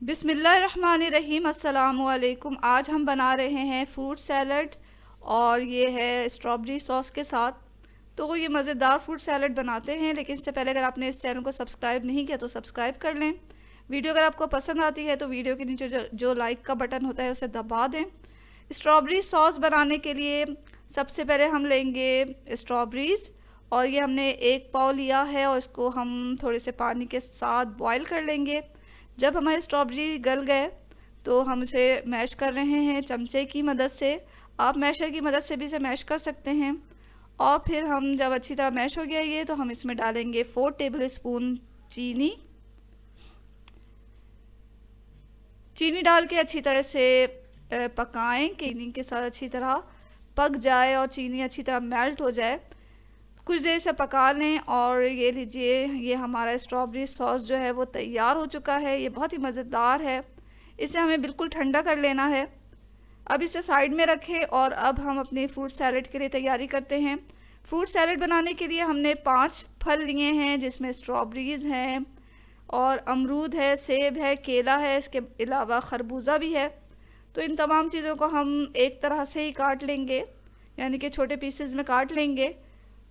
बिस्मिल्लाहिर्रहमानिर्रहीम। अस्सलामुअलैकुम। आज हम बना रहे हैं फ्रूट सैलड और ये है स्ट्रॉबेरी सॉस के साथ। तो ये मज़ेदार फ्रूट सैलड बनाते हैं, लेकिन इससे पहले अगर आपने इस चैनल को सब्सक्राइब नहीं किया तो सब्सक्राइब कर लें। वीडियो अगर आपको पसंद आती है तो वीडियो के नीचे जो लाइक का बटन होता है उसे दबा दें। स्ट्रॉबेरी सॉस बनाने के लिए सबसे पहले हम लेंगे स्ट्रॉबेरीज़, और ये हमने एक पाव लिया है और इसको हम थोड़े से पानी के साथ बॉईल कर लेंगे। जब हमारे स्ट्रॉबेरी गल गए तो हम इसे मैश कर रहे हैं चमचे की मदद से। आप मैशर की मदद से भी इसे मैश कर सकते हैं। और फिर हम जब अच्छी तरह मैश हो गया ये, तो हम इसमें डालेंगे 4 टेबल स्पून चीनी। चीनी डाल के अच्छी तरह से पकाएं कि चीनी के साथ अच्छी तरह पक जाए और चीनी अच्छी तरह मेल्ट हो जाए। कुछ देर से पका लें और ये लीजिए, ये हमारा स्ट्रॉबेरी सॉस जो है वो तैयार हो चुका है। ये बहुत ही मज़ेदार है। इसे हमें बिल्कुल ठंडा कर लेना है। अब इसे साइड में रखें और अब हम अपने फ्रूट सैलड के लिए तैयारी करते हैं। फ्रूट सैलड बनाने के लिए हमने 5 फल लिए हैं, जिसमें स्ट्रॉबेरीज़ हैं और अमरूद है, सेब है, केला है, इसके अलावा खरबूजा भी है। तो इन तमाम चीज़ों को हम एक तरह से ही काट लेंगे, यानी कि छोटे पीसेस में काट लेंगे।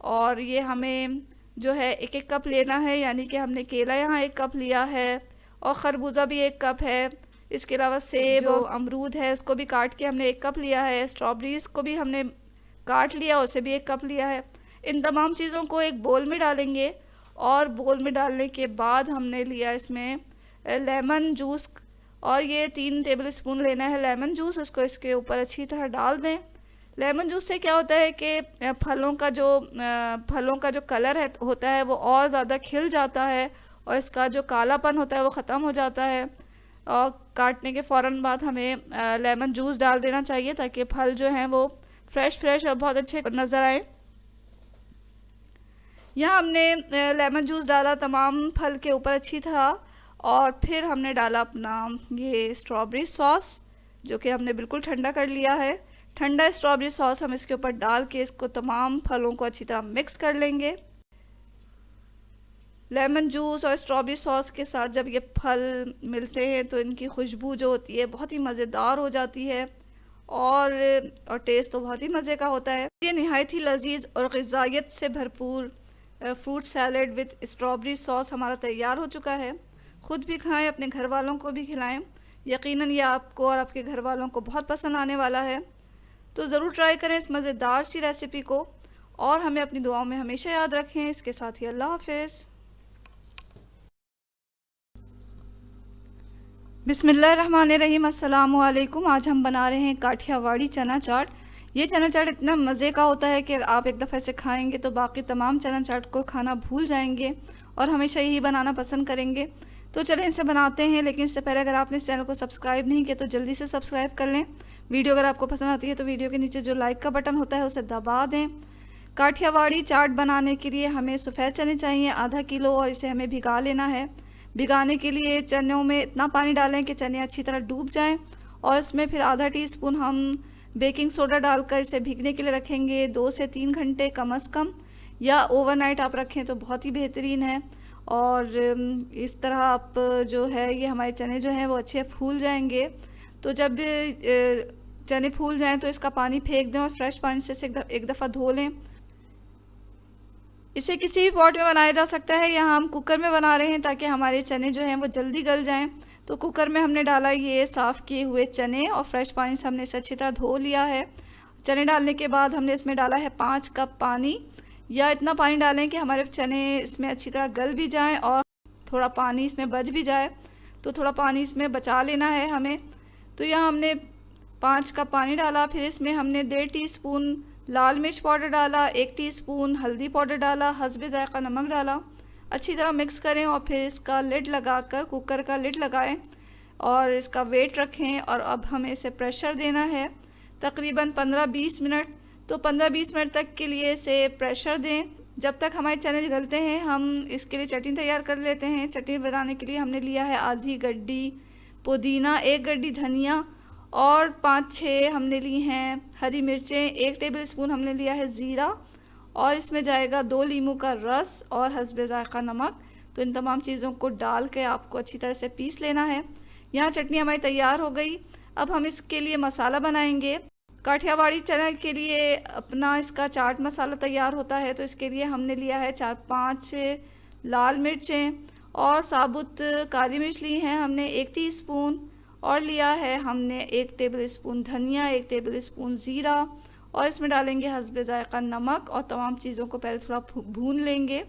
और ये हमें जो है 1-1 कप लेना है, यानी कि हमने केला यहाँ 1 कप लिया है और ख़रबूज़ा भी 1 कप है। इसके अलावा सेब जो अमरूद है उसको भी काट के हमने 1 कप लिया है। स्ट्रॉबेरीज़ को भी हमने काट लिया, उसे भी 1 कप लिया है। इन तमाम चीज़ों को एक बोल में डालेंगे और बोल में डालने के बाद हमने लिया इसमें लेमन जूस, और ये 3 टेबल स्पून लेना है लेमन जूस। इसको इसके ऊपर अच्छी तरह डाल दें। लेमन जूस से क्या होता है कि फलों का जो कलर है होता है वो और ज़्यादा खिल जाता है और इसका जो कालापन होता है वो ख़त्म हो जाता है। और काटने के फ़ौरन बाद हमें लेमन जूस डाल देना चाहिए ताकि फल जो हैं वो फ्रेश और बहुत अच्छे नज़र आए। यहाँ हमने लेमन जूस डाला तमाम फल के ऊपर अच्छी तरह, और फिर हमने डाला अपना ये स्ट्रॉबेरी सॉस, जो कि हमने बिल्कुल ठंडा कर लिया है। ठंडा स्ट्रॉबेरी सॉस हम इसके ऊपर डाल के इसको तमाम फलों को अच्छी तरह मिक्स कर लेंगे। लेमन जूस और स्ट्रॉबेरी सॉस के साथ जब ये फल मिलते हैं तो इनकी खुशबू जो होती है बहुत ही मज़ेदार हो जाती है, और टेस्ट तो बहुत ही मज़े का होता है। ये नहायत ही लजीज और ग़िज़ाइयत से भरपूर fruit salad with strawberry sauce हमारा तैयार हो चुका है। ख़ुद भी खाएं, अपने घर वालों को भी खिलाएं। यकीनन ये आपको और आपके घर वालों को बहुत पसंद आने वाला है। तो ज़रूर ट्राई करें इस मज़ेदार सी रेसिपी को, और हमें अपनी दुआओं में हमेशा याद रखें। इसके साथ ही अल्लाह हाफ़िज़। बिस्मिल्लाहिर्रहमानिर्रहीम। अस्सलामु अलैकुम। आज हम बना रहे हैं काठियावाड़ी चना चाट। ये चना चाट इतना मज़े का होता है कि आप एक दफ़े से खाएंगे तो बाकी तमाम चना चाट को खाना भूल जाएंगे और हमेशा यही बनाना पसंद करेंगे। तो चलें इसे बनाते हैं, लेकिन इससे पहले अगर आपने इस चैनल को सब्सक्राइब नहीं किया तो जल्दी से सब्सक्राइब कर लें। वीडियो अगर आपको पसंद आती है तो वीडियो के नीचे जो लाइक का बटन होता है उसे दबा दें। काठियावाड़ी चाट बनाने के लिए हमें सफ़ेद चने चाहिए आधा किलो, और इसे हमें भिगा लेना है। भिगाने के लिए चनों में इतना पानी डालें कि चने अच्छी तरह डूब जाएं, और इसमें फिर आधा टीस्पून हम बेकिंग सोडा डालकर इसे भीगने के लिए रखेंगे 2 से 3 घंटे कम से कम, या ओवरनाइट आप रखें तो बहुत ही बेहतरीन है। और इस तरह आप जो है ये हमारे चने जो हैं वो अच्छे फूल जाएंगे। तो जब चने फूल जाएं तो इसका पानी फेंक दें और फ्रेश पानी से एक दफ़ा धो लें। इसे किसी भी पॉट में बनाया जा सकता है, यहाँ हम कुकर में बना रहे हैं ताकि हमारे चने जो हैं वो जल्दी गल जाएं। तो कुकर में हमने डाला ये साफ़ किए हुए चने, और फ्रेश पानी से हमने इसे अच्छी तरह धो लिया है। चने डालने के बाद हमने इसमें डाला है 5 कप पानी, या इतना पानी डालें कि हमारे चने इसमें अच्छी तरह गल भी जाएं और थोड़ा पानी इसमें बच भी जाए। तो थोड़ा पानी इसमें बचा लेना है हमें। तो यहाँ हमने 5 कप पानी डाला। फिर इसमें हमने 1.5 टीस्पून लाल मिर्च पाउडर डाला, 1 टीस्पून हल्दी पाउडर डाला, हस्बे ज़ायक़ा नमक डाला। अच्छी तरह मिक्स करें और फिर इसका लिड लगाकर कुकर का लिड लगाएं और इसका वेट रखें। और अब हमें इसे प्रेशर देना है तकरीबन 15-20 मिनट। तो 15-20 मिनट तक के लिए इसे प्रेशर दें। जब तक हमारे चने गलते हैं हम इसके लिए चटनी तैयार कर लेते हैं। चटनी बनाने के लिए हमने लिया है आधी गड्डी पुदीना, 1 गड्डी धनिया, और 5-6 हमने ली हैं हरी मिर्चें, 1 टेबल स्पून हमने लिया है ज़ीरा, और इसमें जाएगा 2 लीमू का रस और हस्बे ज़ायक़ा नमक। तो इन तमाम चीज़ों को डाल के आपको अच्छी तरह से पीस लेना है। यहाँ चटनी हमारी तैयार हो गई। अब हम इसके लिए मसाला बनाएंगे। काठियावाड़ी चना के लिए अपना इसका चाट मसाला तैयार होता है। तो इसके लिए हमने लिया है 4-5 लाल मिर्चें और साबुत काली मिर्च ली हैं हमने 1 टीस्पून, और लिया है हमने 1 टेबल स्पून धनिया, 1 टेबल स्पून ज़ीरा, और इसमें डालेंगे हस्बे ज़ायक़ा नमक, और तमाम चीज़ों को पहले थोड़ा भून लेंगे।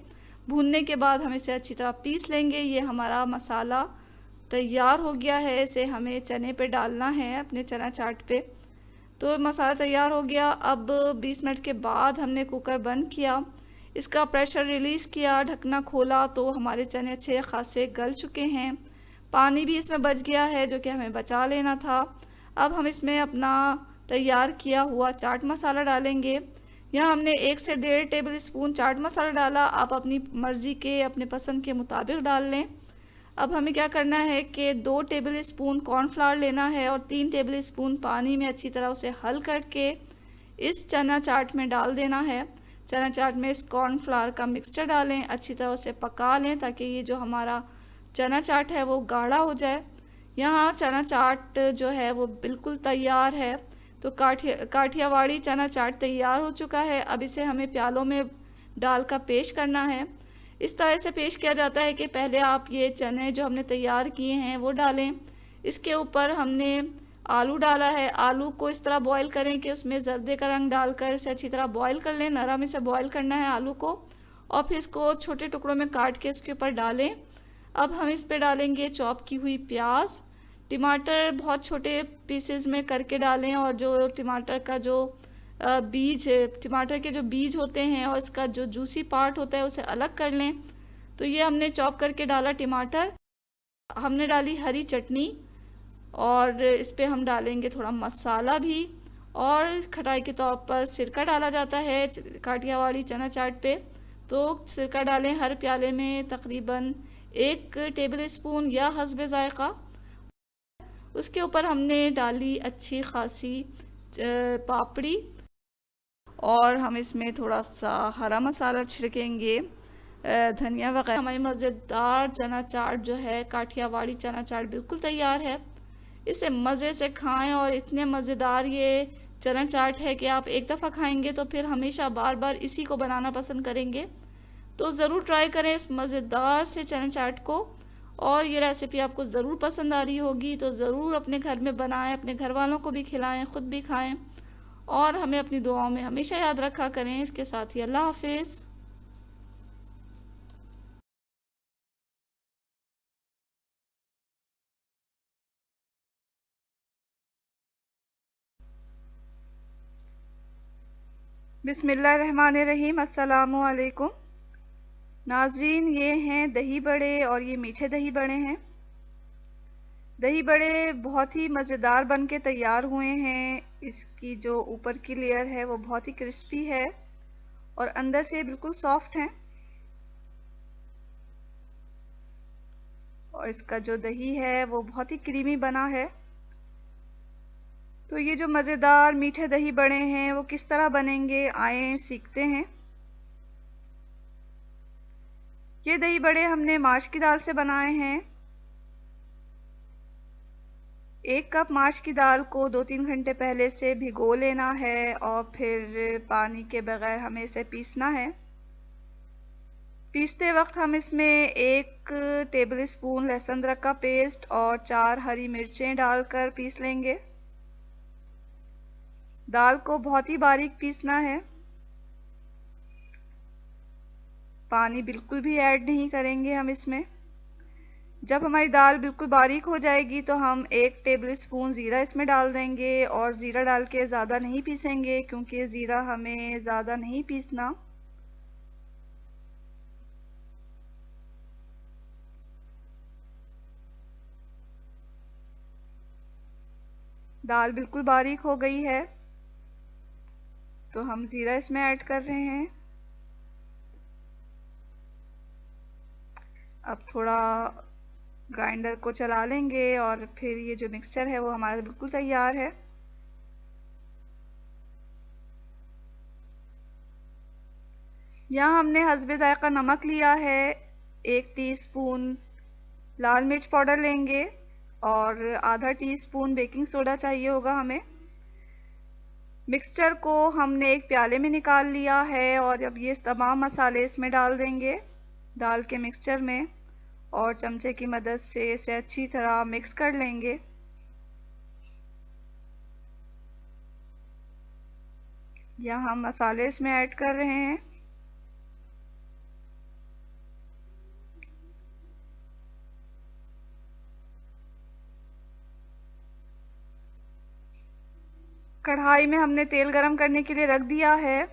भूनने के बाद हम इसे अच्छी तरह पीस लेंगे। ये हमारा मसाला तैयार हो गया है। इसे हमें चने पे डालना है, अपने चना चाट पे। तो मसाला तैयार हो गया। अब 20 मिनट के बाद हमने कुकर बंद किया, इसका प्रेशर रिलीज़ किया, ढकना खोला तो हमारे चने अच्छे खासे गल चुके हैं। पानी भी इसमें बच गया है जो कि हमें बचा लेना था। अब हम इसमें अपना तैयार किया हुआ चाट मसाला डालेंगे। यहाँ हमने 1 से 1.5 टेबल स्पून चाट मसाला डाला। आप अपनी मर्ज़ी के, अपने पसंद के मुताबिक डाल लें। अब हमें क्या करना है कि 2 टेबल स्पून कॉर्नफ्लावर लेना है और 3 टेबल स्पून पानी में अच्छी तरह उसे हल करके इस चना चाट में डाल देना है। चना चाट में इस कॉर्नफ्लावर का मिक्सचर डालें, अच्छी तरह उसे पका लें ताकि ये जो हमारा चना चाट है वो गाढ़ा हो जाए। यहाँ चना चाट जो है वो बिल्कुल तैयार है। तो काठियावाड़ी चना चाट तैयार हो चुका है। अब इसे हमें प्यालों में डाल कर पेश करना है। इस तरह से पेश किया जाता है कि पहले आप ये चने जो हमने तैयार किए हैं वो डालें। इसके ऊपर हमने आलू डाला है। आलू को इस तरह बॉईल करें कि उसमें जर्दे का रंग डालकर इसे अच्छी तरह बॉईल कर लें। नरम इसे बॉईल करना है आलू को, और फिर इसको छोटे टुकड़ों में काट के इसके ऊपर डालें। अब हम इस पे डालेंगे चॉप की हुई प्याज। टमाटर बहुत छोटे पीसेस में करके डालें, और जो टमाटर का जो बीज, टमाटर के जो बीज होते हैं और इसका जो जूसी पार्ट होता है उसे अलग कर लें। तो ये हमने चॉप करके डाला टमाटर। हमने डाली हरी चटनी, और इस पे हम डालेंगे थोड़ा मसाला भी, और खटाई के तौर पर सिरका डाला जाता है काठियावाड़ी चना चाट पे। तो सिरका डालें हर प्याले में तकरीबन 1 टेबल स्पून या हस्बे ज़ायक़ा। उसके ऊपर हमने डाली अच्छी खासी पापड़ी, और हम इसमें थोड़ा सा हरा मसाला छिड़केंगे, धनिया वगैरह। हमारी मज़ेदार चना चाट जो है, काठियावाड़ी चना चाट बिल्कुल तैयार है। इसे मज़े से खाएं, और इतने मज़ेदार ये चना चाट है कि आप एक दफ़ा खाएंगे तो फिर हमेशा बार बार इसी को बनाना पसंद करेंगे। तो ज़रूर ट्राई करें इस मज़ेदार से चना चाट को, और ये रेसिपी आपको ज़रूर पसंद आ रही होगी। तो ज़रूर अपने घर में बनाएं, अपने घर वालों को भी खिलाएं, ख़ुद भी खाएं, और हमें अपनी दुआओं में हमेशा याद रखा करें। इसके साथ ही अल्लाह हाफिज़। बिस्मिल्लाहिर्रहमानिर्रहीम। अस्सलामु अलैकुम नाज़रीन, ये हैं दही बड़े, और ये मीठे दही बड़े हैं। दही बड़े बहुत ही मज़ेदार बन के तैयार हुए हैं। इसकी जो ऊपर की लेयर है वो बहुत ही क्रिस्पी है, और अंदर से बिल्कुल सॉफ्ट हैं। और इसका जो दही है वो बहुत ही क्रीमी बना है। तो ये जो मज़ेदार मीठे दही बड़े हैं वो किस तरह बनेंगे, आए सीखते हैं। ये दही बड़े हमने माश की दाल से बनाए हैं। 1 कप माश की दाल को 2-3 घंटे पहले से भिगो लेना है, और फिर पानी के बगैर हमें इसे पीसना है। पीसते वक्त हम इसमें 1 टेबल स्पून लहसुन अदरक का पेस्ट और 4 हरी मिर्चें डालकर पीस लेंगे। दाल को बहुत ही बारीक पीसना है, पानी बिल्कुल भी ऐड नहीं करेंगे हम इसमें। जब हमारी दाल बिल्कुल बारीक हो जाएगी तो हम 1 टेबल स्पून ज़ीरा इसमें डाल देंगे, और ज़ीरा डाल के ज़्यादा नहीं पीसेंगे क्योंकि ज़ीरा हमें ज़्यादा नहीं पीसना। दाल बिल्कुल बारीक हो गई है तो हम ज़ीरा इसमें ऐड कर रहे हैं। अब थोड़ा ग्राइंडर को चला लेंगे, और फिर ये जो मिक्सचर है वो हमारा बिल्कुल तैयार है। यहाँ हमने हस्बे ज़ायक़ा नमक लिया है, 1 टीस्पून लाल मिर्च पाउडर लेंगे, और आधा टीस्पून बेकिंग सोडा चाहिए होगा हमें। मिक्सचर को हमने एक प्याले में निकाल लिया है और अब ये तमाम मसाले इसमें डाल देंगे, डाल के मिक्सचर में, और चमचे की मदद से इसे अच्छी तरह मिक्स कर लेंगे। यहाँ हम मसाले इसमें ऐड कर रहे हैं। कढ़ाई में हमने तेल गरम करने के लिए रख दिया है,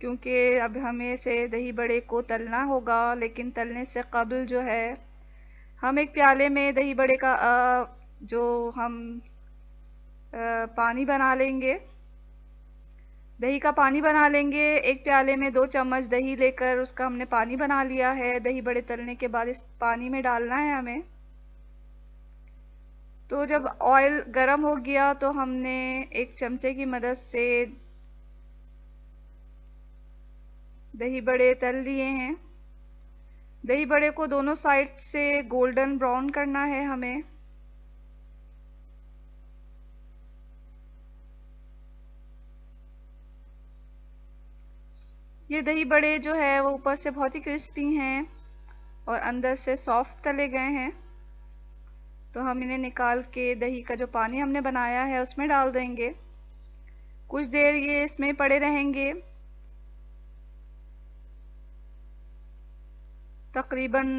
क्योंकि अब हमें से दही बड़े को तलना होगा। लेकिन तलने से कबल जो है हम एक प्याले में दही बड़े का जो हम पानी बना लेंगे, दही का पानी बना लेंगे। एक प्याले में 2 चम्मच दही लेकर उसका हमने पानी बना लिया है। दही बड़े तलने के बाद इस पानी में डालना है हमें। तो जब ऑयल गरम हो गया तो हमने एक चमचे की मदद से दही बड़े तल लिए हैं। दही बड़े को दोनों साइड से गोल्डन ब्राउन करना है हमें। ये दही बड़े जो है वो ऊपर से बहुत ही क्रिस्पी हैं और अंदर से सॉफ्ट तले गए हैं। तो हम इन्हें निकाल के दही का जो पानी हमने बनाया है उसमें डाल देंगे। कुछ देर ये इसमें पड़े रहेंगे, तकरीबन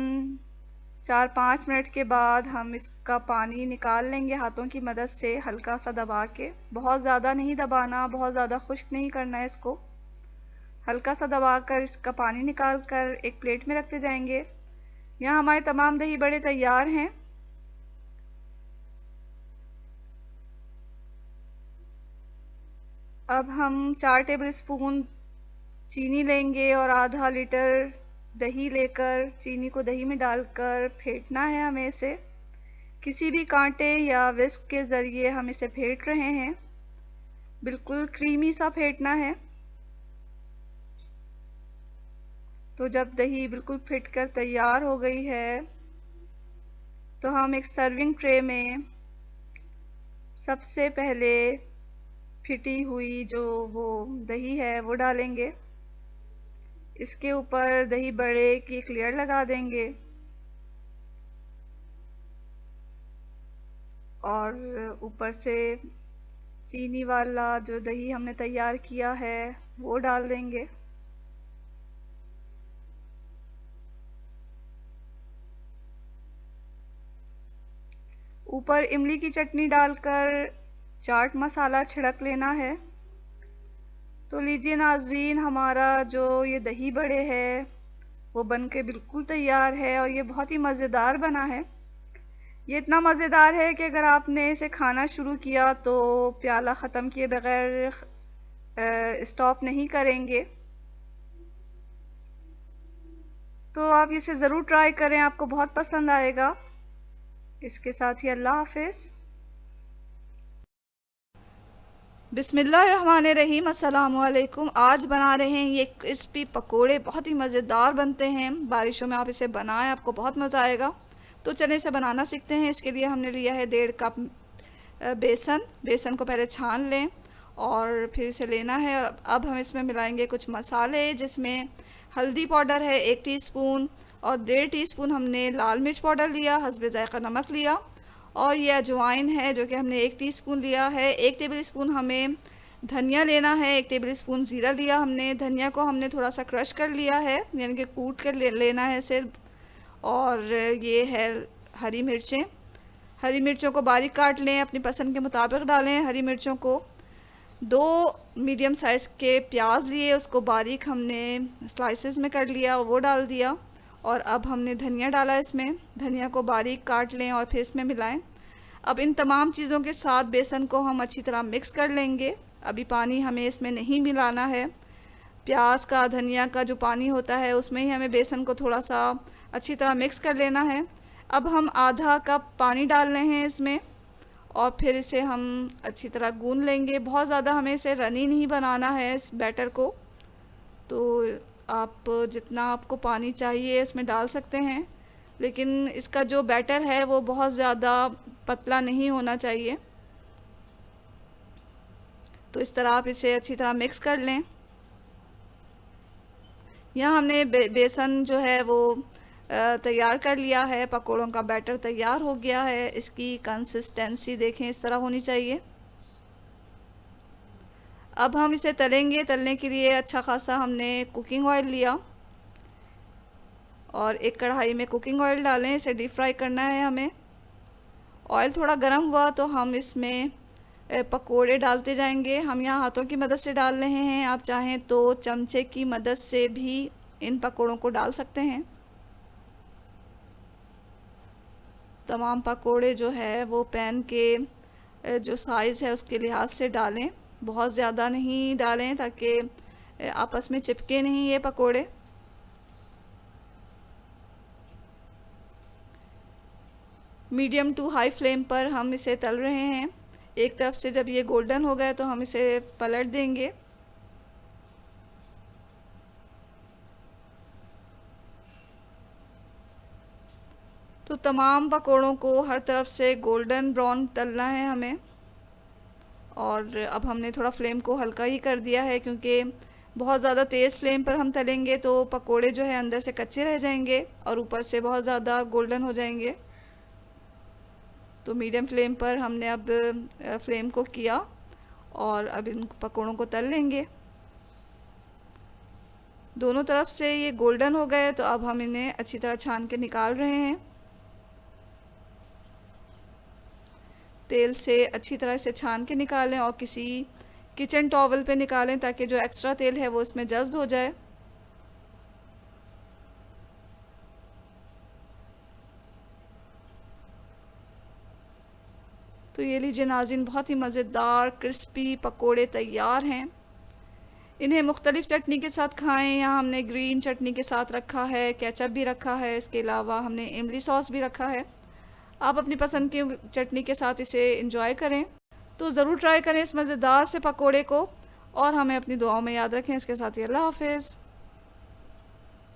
4-5 मिनट के बाद हम इसका पानी निकाल लेंगे हाथों की मदद से, हल्का सा दबा के। बहुत ज़्यादा नहीं दबाना, बहुत ज़्यादा खुश्क नहीं करना है इसको। हल्का सा दबाकर इसका पानी निकाल कर एक प्लेट में रखते जाएंगे। यहाँ हमारे तमाम दही बड़े तैयार हैं। अब हम 4 टेबल स्पून चीनी लेंगे और आधा लीटर दही लेकर चीनी को दही में डालकर फेंटना है हमें इसे। किसी भी कांटे या विस्क के ज़रिए हम इसे फेंट रहे हैं। बिल्कुल क्रीमी सा फेंटना है। तो जब दही बिल्कुल फेंट कर तैयार हो गई है तो हम एक सर्विंग ट्रे में सबसे पहले फिटी हुई जो वो दही है वो डालेंगे। इसके ऊपर दही बड़े की एक लेयर लगा देंगे और ऊपर से चीनी वाला जो दही हमने तैयार किया है वो डाल देंगे। ऊपर इमली की चटनी डालकर चाट मसाला छिड़क लेना है। तो लीजिए नाज़रीन, हमारा जो ये दही बड़े है वो बन के बिल्कुल तैयार है और ये बहुत ही मज़ेदार बना है। ये इतना मज़ेदार है कि अगर आपने इसे खाना शुरू किया तो प्याला ख़त्म किए बगैर स्टॉप नहीं करेंगे। तो आप इसे ज़रूर ट्राई करें, आपको बहुत पसंद आएगा। इसके साथ ही अल्लाह हाफिज़। बिस्मिल्लाहिर्रहमानिर्रहीम, अस्सलाम वालेकुम। आज बना रहे हैं ये क्रिस्पी पकोड़े, बहुत ही मज़ेदार बनते हैं। बारिशों में आप इसे बनाएं, आपको बहुत मज़ा आएगा। तो चलिए इसे बनाना सीखते हैं। इसके लिए हमने लिया है 1.5 कप बेसन को पहले छान लें और फिर इसे लेना है। अब हम इसमें मिलाएंगे कुछ मसाले, जिसमें हल्दी पाउडर है 1 टीस्पून और 1.5 टीस्पून हमने लाल मिर्च पाउडर लिया, हस्बे ज़ायक़ा नमक लिया, और यह अजवाइन है जो कि हमने 1 टीस्पून लिया है। 1 टेबल स्पून हमें धनिया लेना है, 1 टेबल स्पून ज़ीरा लिया हमने। धनिया को हमने थोड़ा सा क्रश कर लिया है, यानी कि कूट कर लेना है इसे। और ये है हरी मिर्चें, हरी मिर्चों को बारीक काट लें, अपनी पसंद के मुताबिक डालें हरी मिर्चों को। 2 मीडियम साइज़ के प्याज लिए, उसको बारीक हमने स्लाइसेस में कर लिया, वो डाल दिया। और अब हमने धनिया डाला इसमें, धनिया को बारीक काट लें और फिर इसमें मिलाएं। अब इन तमाम चीज़ों के साथ बेसन को हम अच्छी तरह मिक्स कर लेंगे। अभी पानी हमें इसमें नहीं मिलाना है। प्याज का, धनिया का जो पानी होता है उसमें ही हमें बेसन को थोड़ा सा अच्छी तरह मिक्स कर लेना है। अब हम आधा कप पानी डाल रहे हैं इसमें और फिर इसे हम अच्छी तरह गूंद लेंगे। बहुत ज़्यादा हमें इसे रनी नहीं बनाना है इस बैटर को। तो आप जितना आपको पानी चाहिए इसमें डाल सकते हैं, लेकिन इसका जो बैटर है वो बहुत ज़्यादा पतला नहीं होना चाहिए। तो इस तरह आप इसे अच्छी तरह मिक्स कर लें। यहाँ हमने बेसन जो है वो तैयार कर लिया है, पकोड़ों का बैटर तैयार हो गया है। इसकी कंसिस्टेंसी देखें, इस तरह होनी चाहिए। अब हम इसे तलेंगे। तलने के लिए अच्छा खासा हमने कुकिंग ऑयल लिया और एक कढ़ाई में कुकिंग ऑयल डालें। इसे डीप फ्राई करना है हमें। ऑयल थोड़ा गर्म हुआ तो हम इसमें पकोड़े डालते जाएंगे। हम यहाँ हाथों की मदद से डाल रहे हैं, आप चाहें तो चमचे की मदद से भी इन पकोड़ों को डाल सकते हैं। तमाम पकोड़े जो है वो पैन के जो साइज़ है उसके लिहाज से डालें, बहुत ज़्यादा नहीं डालें ताकि आपस में चिपके नहीं ये पकोड़े। मीडियम टू हाई फ्लेम पर हम इसे तल रहे हैं। एक तरफ से जब ये गोल्डन हो गए तो हम इसे पलट देंगे। तो तमाम पकोड़ों को हर तरफ से गोल्डन ब्राउन तलना है हमें। और अब हमने थोड़ा फ्लेम को हल्का ही कर दिया है, क्योंकि बहुत ज़्यादा तेज़ फ्लेम पर हम तलेंगे तो पकोड़े जो है अंदर से कच्चे रह जाएंगे और ऊपर से बहुत ज़्यादा गोल्डन हो जाएंगे। तो मीडियम फ्लेम पर हमने अब फ्लेम को किया और अब इन पकोड़ों को तल लेंगे। दोनों तरफ से ये गोल्डन हो गए तो अब हम इन्हें अच्छी तरह छान के निकाल रहे हैं। तेल से अच्छी तरह से छान के निकालें और किसी किचन टॉवल पे निकालें ताकि जो एक्स्ट्रा तेल है वो इसमें जज़्ब हो जाए। तो ये लीजिए नाज़रीन, बहुत ही मज़ेदार क्रिस्पी पकोड़े तैयार हैं। इन्हें मुख्तलिफ़ चटनी के साथ खाएं। यहाँ हमने ग्रीन चटनी के साथ रखा है, केचप भी रखा है, इसके अलावा हमने इमली सॉस भी रखा है। आप अपनी पसंद की चटनी के साथ इसे एंजॉय करें। तो ज़रूर ट्राई करें इस मज़ेदार से पकोड़े को और हमें अपनी दुआओं में याद रखें। इसके साथ ही अल्लाह हाफ़िज़।